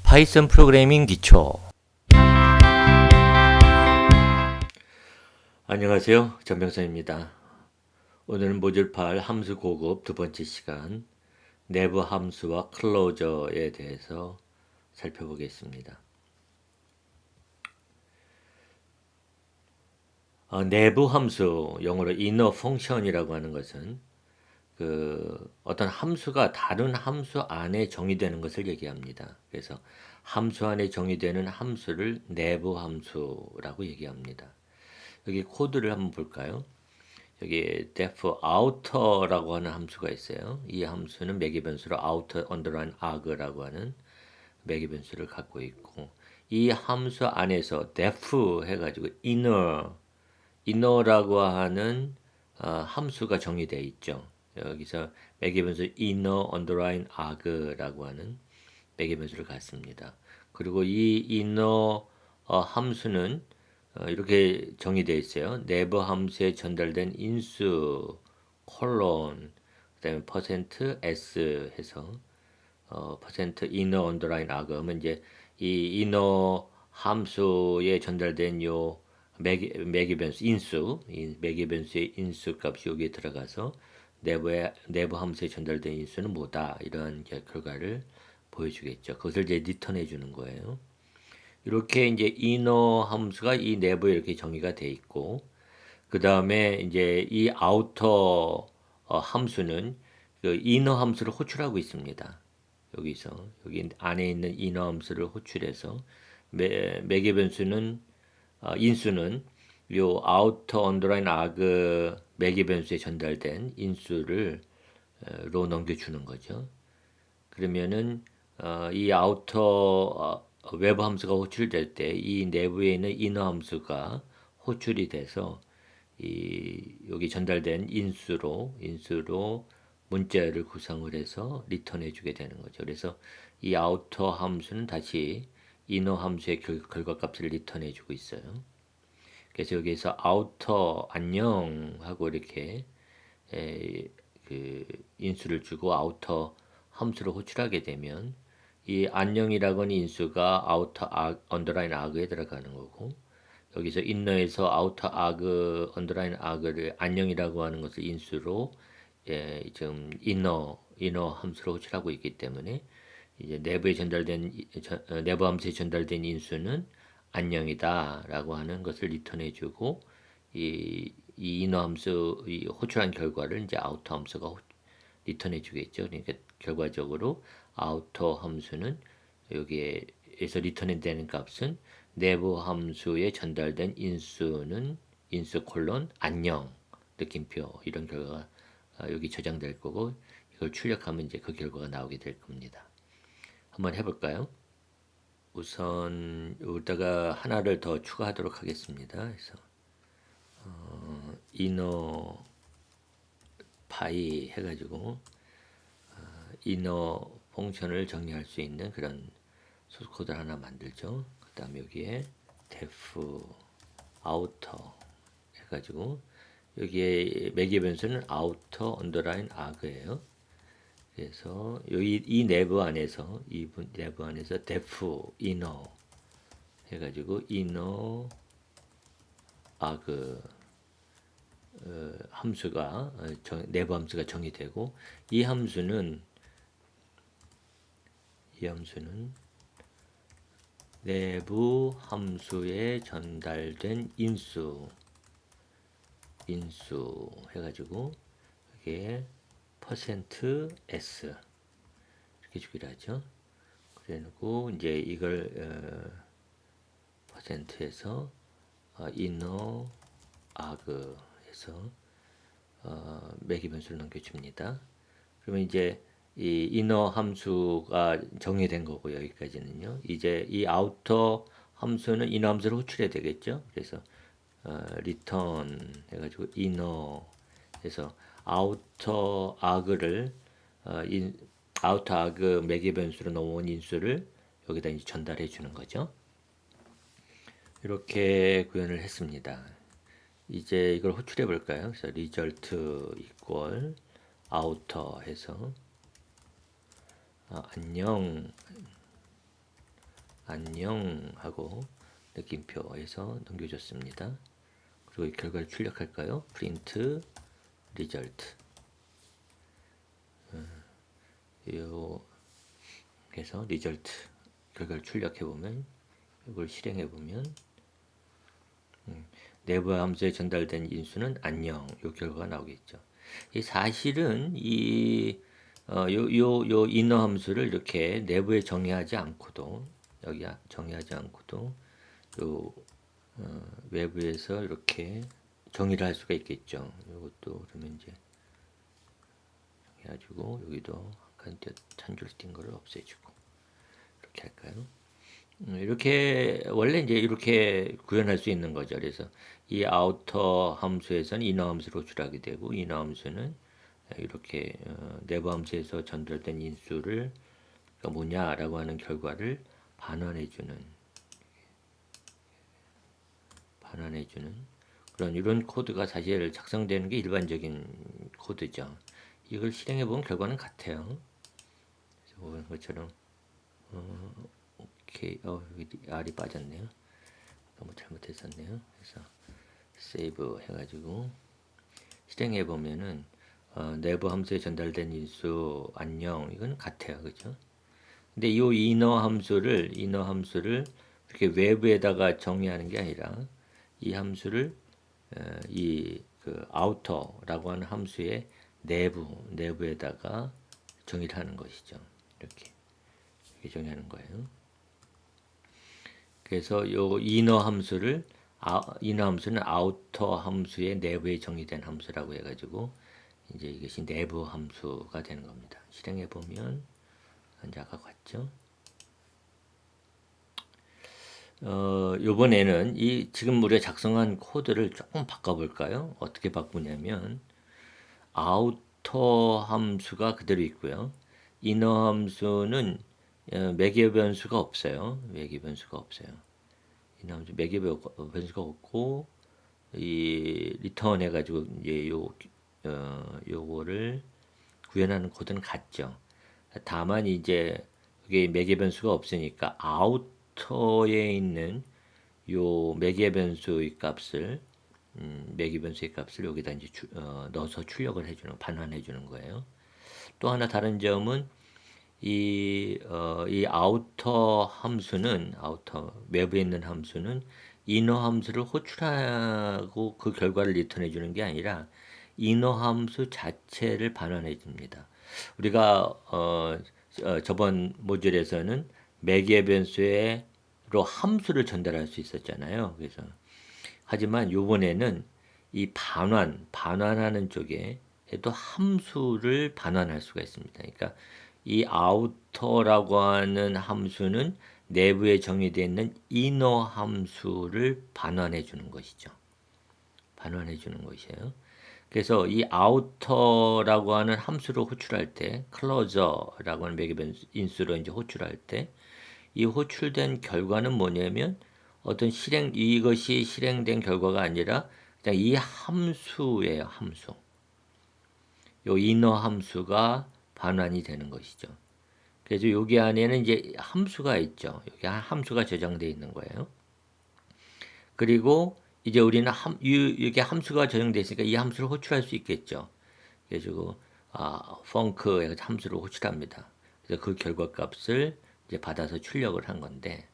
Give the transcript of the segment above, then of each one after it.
파이썬 프로그래밍 기초. 안녕하세요. 전병선입니다. 오늘은 모듈 8 함수 고급 두 번째 시간 내부 함수와 클로저에 대해서 살펴보겠습니다. 내부 함수, 영어로 inner function이라고 하는 것은 어떤 함수가 다른 함수 안에 정의되는 것을 얘기합니다. 그래서 함수 안에 정의되는 함수를 내부 함수라고 얘기합니다. 여기 코드를 한번 볼까요? 여기 def outer라고 하는 함수가 있어요. 이 함수는 매개 변수로 outer underline arg라고 하는 매개 변수를 갖고 있고, 이 함수 안에서 def 해가지고 inner라고 하는 함수가 정의되어 있죠. 여기서 매개 변수 inner underline arg라고 하는 매개 변수를 갖습니다. 그리고 이 inner 함수는 이렇게 정의되어 있어요. never 함수에 전달된 인수 콜론 그다음에 %s 해서 %inner underline arg 하면 이제 이 inner 함수에 전달된 요 매개 변수 인수, 이 매개 변수의 인수 값이 여기에 들어가서 내부 함수에 전달된 인수는 뭐다, 이런 결과를 보여주겠죠. 그것을 이제 리턴해 주는 거예요. 이렇게 이제 이너 함수가 이 내부에 이렇게 정의가 돼 있고, 그 다음에 이제 이 아우터 함수는 그 이너 함수를 호출하고 있습니다. 여기서 여기 안에 있는 이너 함수를 호출해서 매개 변수는 인수는 요 아우터 언더라인 아그 매개 변수에 전달된 인수를 로 넘겨주는 거죠. 그러면은 이 아우터 외부 함수가 호출될 때 이 내부에 있는 이너 함수가 호출이 돼서 여기 전달된 인수로 문자를 구성을 해서 리턴해 주게 되는 거죠. 그래서 이 아우터 함수는 다시 이너 함수의 결과값을 리턴해 주고 있어요. 그래서 여기서 아우터 안녕 하고 이렇게 인수를 주고 아우터 함수를 호출하게 되면 이 안녕이라고 하는 인수가 아우터 언더라인 아그에 들어가는 거고, 여기서 인너에서 아우터 아그 언더라인 아그를 안녕이라고 하는 것을 인수로 지금 인너 함수로 호출하고 있기 때문에 이제 내부 함수에 전달된 인수는 안녕이다라고 하는 것을 리턴해주고, 이 인너 함수 호출한 결과를 이제 아우터 함수가 리턴해 주겠죠. 그러니까 결과적으로 아우터 함수는 여기에서 리턴해 되는 값은 내부 함수에 전달된 인수는 인수 콜론 안녕 느낌표, 이런 결과가 여기 저장될 거고, 이걸 출력하면 이제 그 결과가 나오게 될 겁니다. 한번 해볼까요? 우선 여기다가 하나를 더 추가하도록 하겠습니다. 그래서 이너 파이 해가지고 이너 펑션을 정리할 수 있는 그런 소스 코드를 하나 만들죠. 그 다음에 여기에 def outer 해가지고 여기에 매개 변수는 outer underline arg예요. 그래서 여기 이 내부 안에서 내부 안에서 def inner 해가지고 inner arg 함수가 내부 함수가 정의되고, 이 함수는 내부 함수에 전달된 인수 해가지고 이게 %s 이렇게 주기로 하죠. 그래놓고 이제 이걸 %에서 inner arg 해서 매개 변수를 넘겨줍니다. 그러면 이제 이 inner 함수가 정의된 거고, 여기까지는요. 이제 이 outer 함수는 inner 함수를 호출해야 되겠죠. 그래서 return 해가지고 inner 해서 outer arg를 outer arg 매개 변수로 넘어온 인수를 여기다 이제 전달해 주는 거죠. 이렇게 구현을 했습니다. 이제 이걸 호출해 볼까요? 그래서 result equal outer 해서 안녕 안녕 하고 느낌표에서 넘겨줬습니다. 그리고 이 결과를 출력할까요? 프린트 리절트. 요 해서 리절트 결과를 출력해 보면, 이걸 실행해 보면 내부 함수에 전달된 인수는 안녕, 요 결과가 나오겠죠. 이 사실은 요 인어 함수를 이렇게 내부에 정의하지 않고도, 여기 정의하지 않고도 요 외부에서 이렇게 정의를 할 수가 있겠죠. 이것도 그러면 이제 해가지고 여기도 한 칸 찬줄 띈 거를 없애주고 이렇게 할까요? 이렇게 원래 이제 이렇게 구현할 수 있는 거죠. 그래서 이 아우터 함수에서는 이너 함수로 호출하게 되고, 이너 함수는 이렇게 내부 함수에서 전달된 인수를 뭐냐라고 하는 결과를 반환해주는 그런 이런 코드가 사실 작성되는 게 일반적인 코드죠. 이걸 실행해 보면 결과는 같아요. 그래서 보는 것처럼 오케이, 여기 R이 빠졌네요. 뭐 잘못했었네요. 그래서 세이브 해가지고 실행해 보면은 내부 함수에 전달된 인수 안녕, 이건 같아요, 그죠? 근데 이 이너 함수를 이렇게 외부에다가 정의하는 게 아니라 이 함수를 이그 아우터라고 하는 함수의 내부에다가 정의를 하는 것이죠. 이렇게 정의하는 거예요. 그래서 요 이너 함수는 아우터 함수의 내부에 정의된 함수라고 해가지고 이제 이것이 내부 함수가 되는 겁니다. 실행해 보면 이제 아까 같죠. 요번에는 이 지금 우리가 작성한 코드를 조금 바꿔볼까요? 어떻게 바꾸냐면 아우터 함수가 그대로 있고요. 이너 함수는 매개 변수가 없어요. 매개 변수가 없어요. 이너 함수 매개 변수가 없고, 이 리턴 해가지고 이제 요거를 구현하는 코드는 같죠. 다만 이제 그게 매개 변수가 없으니까 아우터에 있는 요 매개 변수의 값을 매개 변수의 값을 여기다 이제 넣어서 출력을 해주는, 반환해 주는 거예요. 또 하나 다른 점은 이 아우터 외부에 있는 함수는 이너 함수를 호출하고 그 결과를 리턴해 주는 게 아니라 이너 함수 자체를 반환해 줍니다. 우리가 저번 모듈에서는 매개 변수로 함수를 전달할 수 있었잖아요. 그래서 하지만 요번에는 이 반환하는 쪽에 또 함수를 반환할 수가 있습니다. 그러니까 이 아우터라고 하는 함수는 내부에 정의되어 있는 이너 함수를 반환해 주는 것이죠. 반환해 주는 것이에요. 그래서 이 아우터라고 하는 함수를 호출할 때, 클로저라고 하는 매개 변수 인수로 이제 호출할 때, 이 호출된 결과는 뭐냐면 이것이 실행된 결과가 아니라 그냥 이 함수예요, 함수. 요 이너 함수가 반환이 되는 것이죠. 그래서 여기 안에는 이제 함수가 있죠. 여기 함수가 저장되어 있는 거예요. 그리고 이제 우리는 이게 함수가 저장되어 있으니까 이 함수를 호출할 수 있겠죠. 그래서 펑크 함수를 호출합니다. 그래서 그 결과 값을 이제 받아서 출력을 한 건데,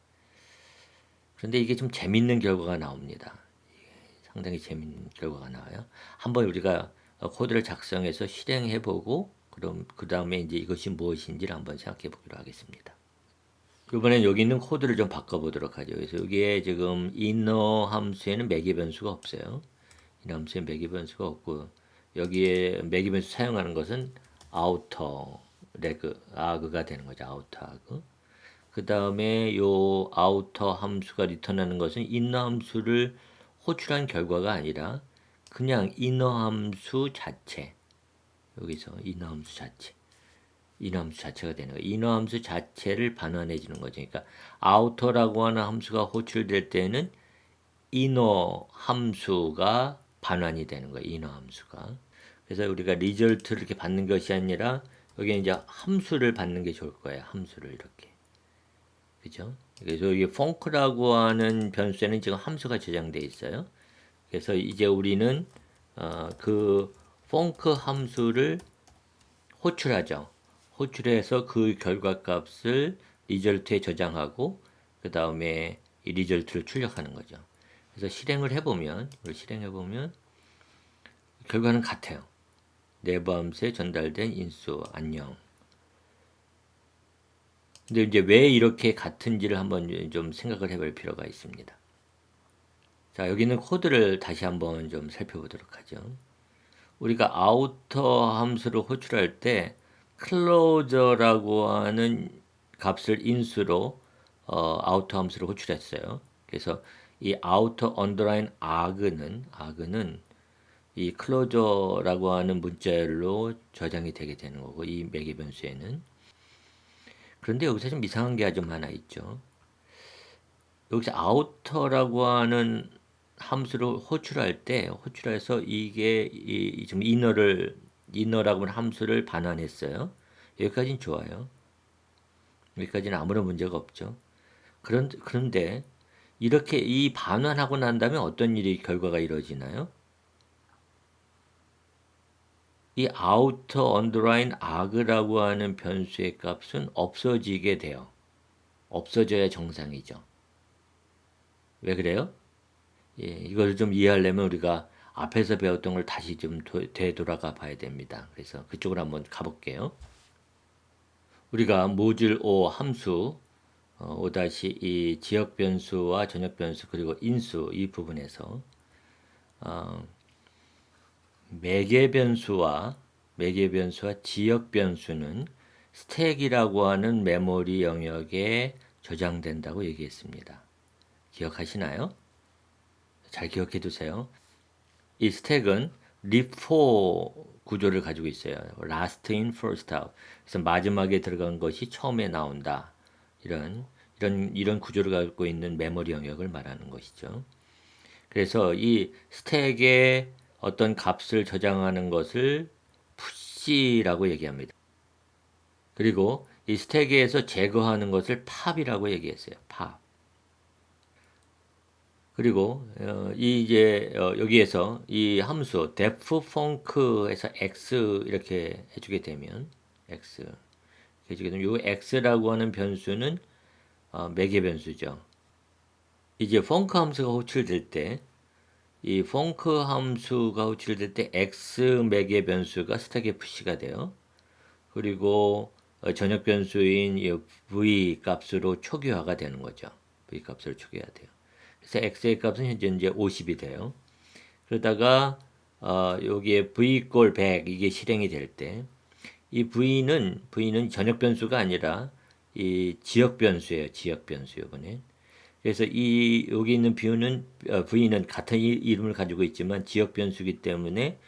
그런데 이게 좀 재밌는 결과가 나옵니다. 상당히 재밌는 결과가 나와요. 한번 우리가 코드를 작성해서 실행해보고, 그럼 그 다음에 이제 이것이 무엇인지를 한번 생각해 보기로 하겠습니다. 이번엔 여기 있는 코드를 좀 바꿔보도록 하죠. 그래서 여기에 지금 inner 함수에는 매개 변수가 없어요. inner 함수에 매개 변수가 없고, 여기에 매개 변수 사용하는 것은 outer ag가 되는 거죠. outer ag. 그 다음에 요 outer 함수가 리턴하는 것은 inner 함수를 호출한 결과가 아니라 그냥 inner 함수 자체. 여기서 inner 함수 자체. 인어 함수 자체가 되는 거예요. 인어 함수 자체를 반환해 주는 거죠. 그러니까 아우터라고 하는 함수가 호출될 때는 인어 함수가 반환이 되는 거예요. 인어 함수가. 그래서 우리가 리절트를 이렇게 받는 것이 아니라 여기 이제 함수를 받는 게 좋을 거예요. 함수를 이렇게. 그죠? 그래서 이 펑크라고 하는 변수에는 지금 함수가 저장되어 있어요. 그래서 이제 우리는 그 펑크 함수를 호출하죠. 호출해서 그 결과값을 리절트에 저장하고 그 다음에 이 리절트를 출력하는 거죠. 그래서 실행을 해보면 이걸 실행해보면 결과는 같아요. 내부 함수에 전달된 인수 안녕. 근데 이제 왜 이렇게 같은지를 한번 좀 생각을 해볼 필요가 있습니다. 자, 여기는 코드를 다시 한번 좀 살펴보도록 하죠. 우리가 아우터 함수를 호출할 때 close라고 하는 값을 인수로 아우터 함수를 호출했어요. 그래서 이 outer underline arg는 이 close라고 하는 문자열로 저장이 되게 되는 거고 이 매개 변수에는. 그런데 여기서 좀 이상한 게 좀 하나 있죠. 여기서 outer라고 하는 함수를 호출해서 이게 지금 inner라고 하는 함수를 반환했어요. 여기까지는 좋아요. 여기까지는 아무런 문제가 없죠. 그런데 이렇게 이 반환하고 난 다음에 어떤 결과가 이루어지나요? 이 outer underline arg라고 하는 변수의 값은 없어지게 돼요. 없어져야 정상이죠. 왜 그래요? 예, 이걸 좀 이해하려면 우리가 앞에서 배웠던 걸 다시 좀 되돌아가 봐야 됩니다. 그래서 그쪽으로 한번 가볼게요. 우리가 모듈 O 함수, O-이 지역 변수와 전역 변수 그리고 인수 이 부분에서 어, 매개 변수와 지역 변수는 스택이라고 하는 메모리 영역에 저장된다고 얘기했습니다. 기억하시나요? 잘 기억해 두세요. 이 스택은 리포 구조를 가지고 있어요. Last in, first out. 그래서 마지막에 들어간 것이 처음에 나온다. 이런 구조를 갖고 있는 메모리 영역을 말하는 것이죠. 그래서 이 스택에 어떤 값을 저장하는 것을 푸시라고 얘기합니다. 그리고 이 스택에서 제거하는 것을 팝이라고 얘기했어요. 팝. 그리고 여기에서 이 함수 def func에서 x 이렇게 해주게 되면 x 해주게 되면 요 x라고 하는 변수는 매개 변수죠. 이제 func 함수가 호출될 때 이 func 함수가 호출될 때 x 매개 변수가 스택에 푸시가 돼요. 그리고 전역 변수인 이 v 값으로 초기화가 되는 거죠. v 값으로 초기화 돼요. 그래서 x의 값은 현재 이제 50이 돼요. 그러다가 여기에 v 이꼴 100 이게 실행이 될 때 이 v는 전역 변수가 아니라 이 지역 변수예요. 지역 변수 이번에. 그래서 이 여기 있는 v는 같은 이름을 가지고 있지만 지역 변수이기 때문에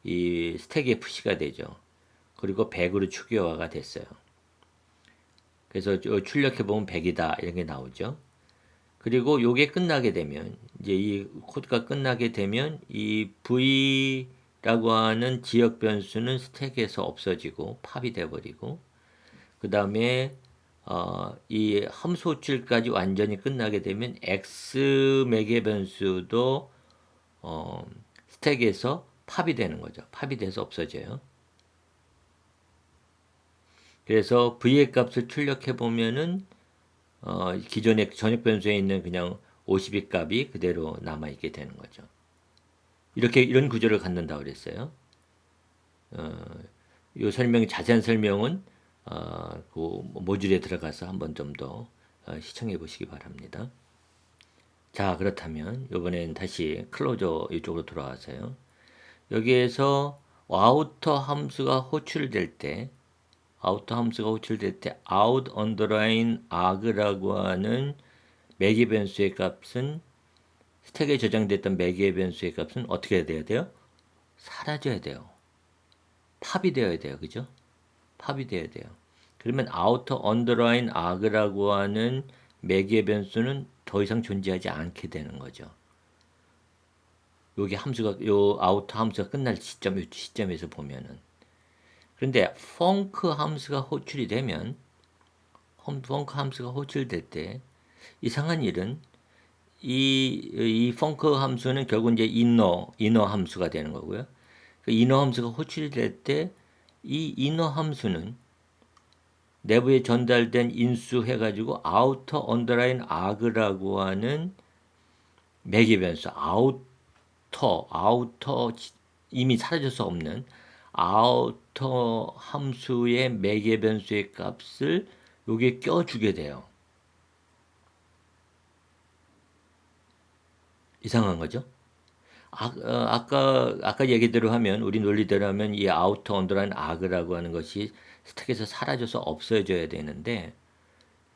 이 스택에 푸시가 되죠. 그리고 100으로 추계화가 됐어요. 그래서 출력해 보면 100이다 이런 게 나오죠. 그리고 요게 끝나게 되면 이제 이 코드가 끝나게 되면 이 v라고 하는 지역 변수는 스택에서 없어지고 팝이 돼 버리고 그다음에 이 함수 호출까지 완전히 끝나게 되면 x 매개 변수도 스택에서 팝이 되는 거죠. 팝이 돼서 없어져요. 그래서 v의 값을 출력해 보면은 기존의 전역 변수에 있는 그냥 52 값이 그대로 남아 있게 되는 거죠. 이런 구조를 갖는다고 그랬어요. 이 자세한 설명은 그 모듈에 들어가서 한번 좀 더 시청해 보시기 바랍니다. 자, 그렇다면 이번엔 다시 클로저 이쪽으로 돌아와서요. 여기에서 아우터 함수가 호출될 때 out underline arg라고 하는 매개 변수의 값은 스택에 저장됐던 매개 변수의 값은 어떻게 돼야 돼요? 사라져야 돼요. 팝이 되어야 돼요. 그죠? 팝이 되어야 돼요. 그러면 outer underline arg라고 하는 매개 변수는 더 이상 존재하지 않게 되는 거죠. 요 outer 함수가 끝날 시점에서 보면은. 그런데 func 함수가 호출이 되면 펑크 함수가 호출될 때 이상한 일은 이 펑크 함수는 결국 이제 이너 함수가 되는 거고요. 그 이너 함수가 호출이 될 때 이 이너 함수는 내부에 전달된 인수 해가지고 아우터 언더라인 아그라고 하는 매개 변수 아우터 이미 사라질 수 없는 아우터 함수의 매개 변수의 값을 여기에 껴주게 돼요. 이상한 거죠? 아까 얘기대로 하면 우리 논리대로 하면 이 아우터 언더라인 아그라고 하는 것이 스택에서 사라져서 없어져야 되는데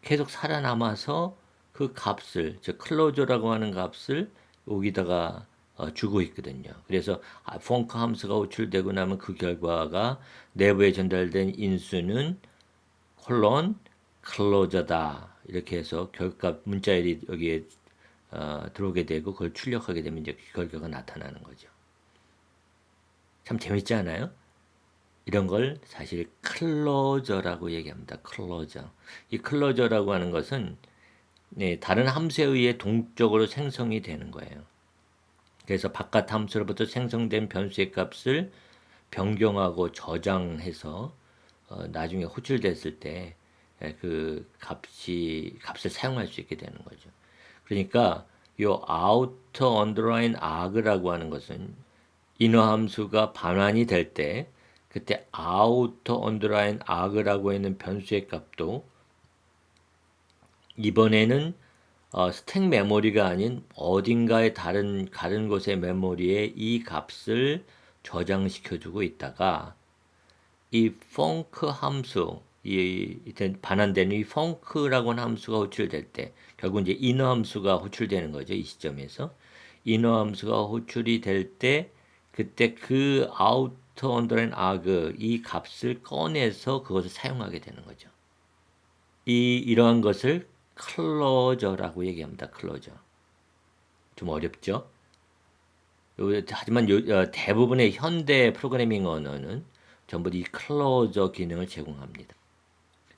계속 살아남아서 그 값을 즉 클로저라고 하는 값을 여기다가 주고 있거든요. 그래서 펑크 함수가 호출되고 나면 그 결과가 내부에 전달된 인수는 콜론 클로저다 이렇게 해서 결과 문자열이 여기에 들어오게 되고 그걸 출력하게 되면 이제 그 결과가 나타나는 거죠. 참 재밌지 않아요? 이런 걸 사실 클로저라고 얘기합니다. 클로저. 이 클로저라고 하는 것은 네, 다른 함수에 의해 동적으로 생성이 되는 거예요. 그래서 바깥 함수로부터 생성된 변수의 값을 변경하고 저장해서 나중에 호출됐을 때 그 값을 사용할 수 있게 되는 거죠. 그러니까 요 outer underline arg라고 하는 것은 인어 함수가 반환이 될 때 그때 outer underline arg라고 있는 변수의 값도 이번에는 스택 메모리가 아닌 어딘가의 다른 곳의 메모리에 이 값을 저장시켜 주고 있다가 이 펑크 함수 이 반환되는 이 펑크라고 하는 함수가 호출될 때 결국 이제 인어 함수가 호출되는 거죠. 이 시점에서 인어 함수가 호출이 될 때 그때 그 아우터 언더라인 아그 이 값을 꺼내서 그것을 사용하게 되는 거죠. 이러한 것을 클로저라고 얘기합니다. 클로저. 좀 어렵죠? 하지만 대부분의 현대 프로그래밍 언어는 전부 이 클로저 기능을 제공합니다.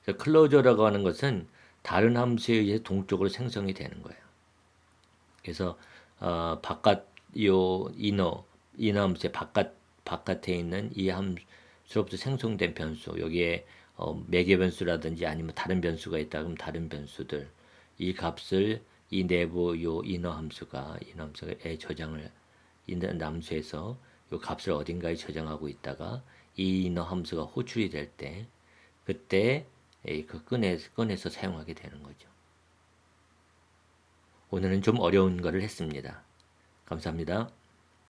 그래서 클로저라고 하는 것은 다른 함수에 의해 동적으로 생성이 되는 거예요. 그래서 바깥 요 이너 함수의 바깥에 있는 이 함수로부터 생성된 변수 여기에 매개 변수라든지 아니면 다른 변수가 있다 그러면 다른 변수들 이 값을 이 내부 요 이너 함수에 저장을 있는 함수에서 요 값을 어딘가에 저장하고 있다가 이 이너 함수가 호출이 될 때 그때 그 꺼내서 사용하게 되는 거죠. 오늘은 좀 어려운 거를 했습니다. 감사합니다.